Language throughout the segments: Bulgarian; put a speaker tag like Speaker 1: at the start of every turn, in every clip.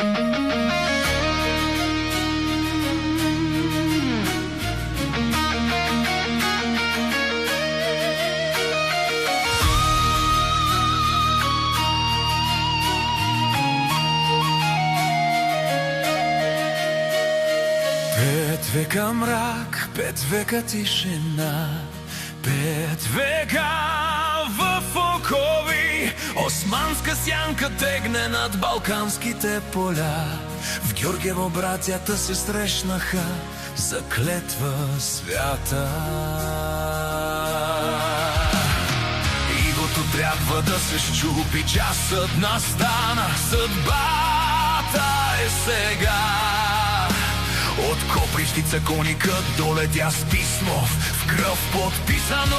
Speaker 1: Пет века мрак, 5 века тишина, 5 века в окови. Османска сянка тегне над балканските поля. В Георгиево братята се срещнаха за клетва свята. Игото трябва да се счупи, часът настана, съдбата е сега. От Копривщица коникът долетя с писмо, в кръв подписано.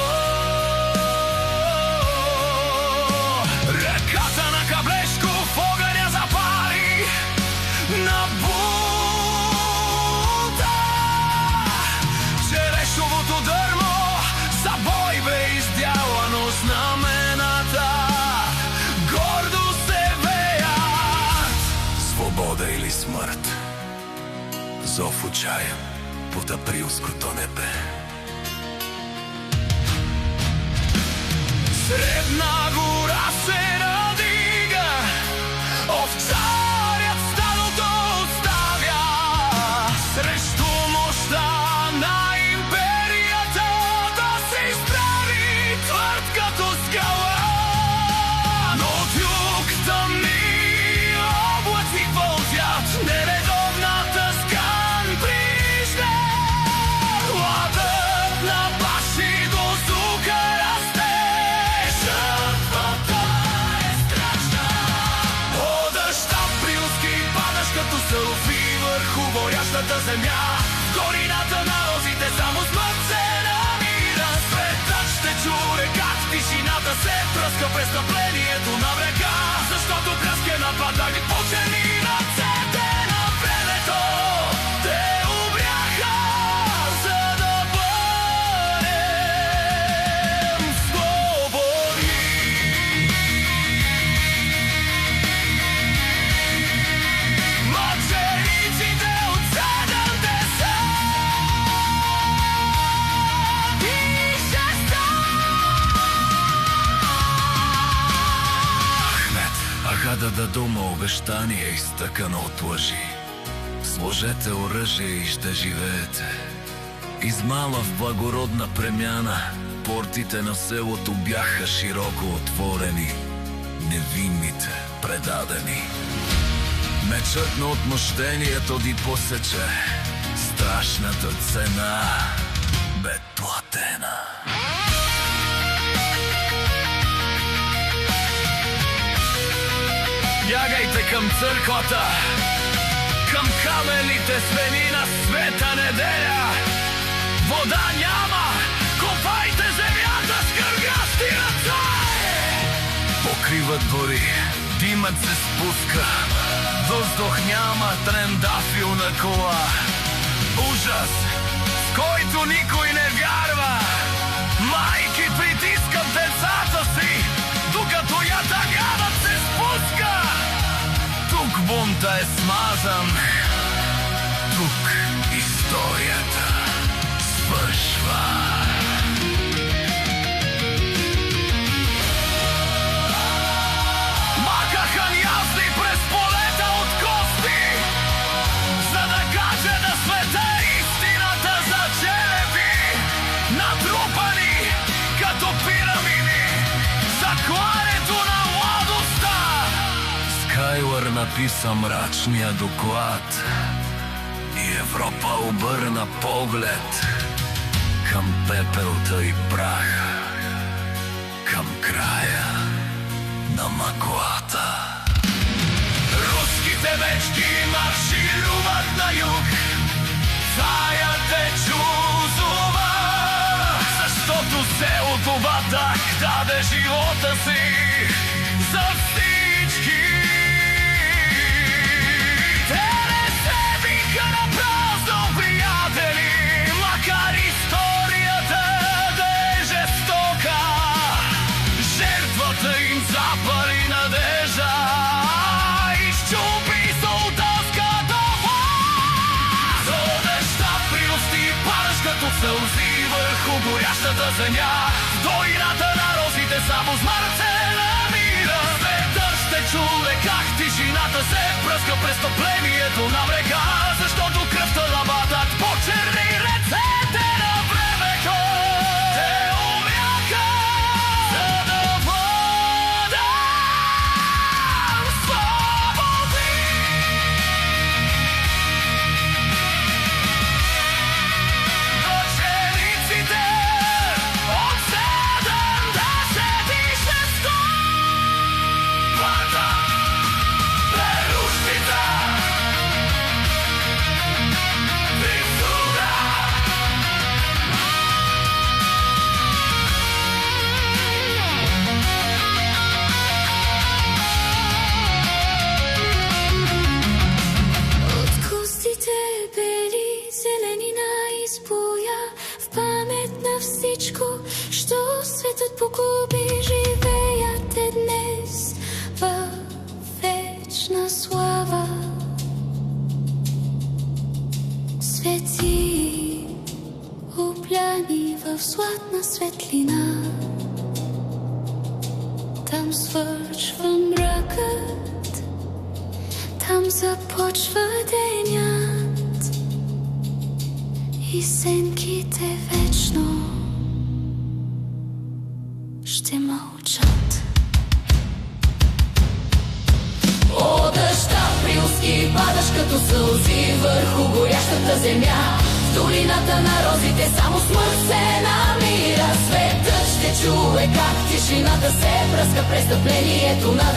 Speaker 1: Ръката на Каблешко в огъня запали на бута. Черешовото дърво за бой бе издялано, знамената гордо се веят. Свобода или смърт, зов отчаян под априлското небе. Средна гора се надига, овцарят стадото оставя срещу мощта на империята, да се изправи твърд като скала. Но от юг тъмни облаци пълзят, нередовната скан прижде. Ладът на баши до звука расте. Жертвата е страшна. О, дъжд априлски падаш като сълфи върху горящата земя. В горината на розите само смърт се намира. Светът ще чуе как тишината се пръска престъплението на врага. Защото кръске нападали почерни ръцете на времето. Те обряха, за да бъдем свободни. Мъчениците от 76-та. Ахмед Ага да дума обещание, изтъкано от лъжи. Сложете оръжие и ще живеете. Измама в благородна премяна, портите на селото бяха широко отворени. Невинните предадени. Мечът на отмъщението ги посече. Страшната цена бе платена. Бягайте към църквата, към камените свени на света неделя. Вода няма, копайте земята с къргащи ръце. Покриват гори, димът се спуска, въздух няма, трендафил на кола. Ужас, в който никой не вярва. Майки притискат децата си, докато ятагавът се спуска. Тук бунта е смазан, тук историята свършва. Махаха язли през полета от кости, за да каже на света истината за черепи, натрупани като пирамиди за клането на младостта. Скайлър написа мрачния доклад и Европа обърна поглед към пепелта и праха, към края на мъглата. Руските мечки маршируват на юг, царят е чузума, защото селото Батак даде живота си за всички. Те не се биха на празно, приятели, макар историята да е жестока. Жертвата им запали надежда, изчупи солдата. горящата земя. В долината на розите само с Марце намира. Светът ще чуе как тишината се пръска престъплението на врага, защото кръвта ламатът почерни ръцете на времето. Те умряха, за да бъдем свободни. Учениците от 76-то Марта Перущица Висуда.
Speaker 2: От костите бели зеленина избоя в памет на всичко, що светът погуби. Живеят днес във вечна слава. Свети, обляни в златна светлина. Там свършва мракът, там започва денят и сенките вечно ще мълчат.
Speaker 3: О, дъжд априлски, падаш като сълзи върху горящата земя. В долината на розите само смърт се намира. Светът ще чуе как тишината се пръска престъплението на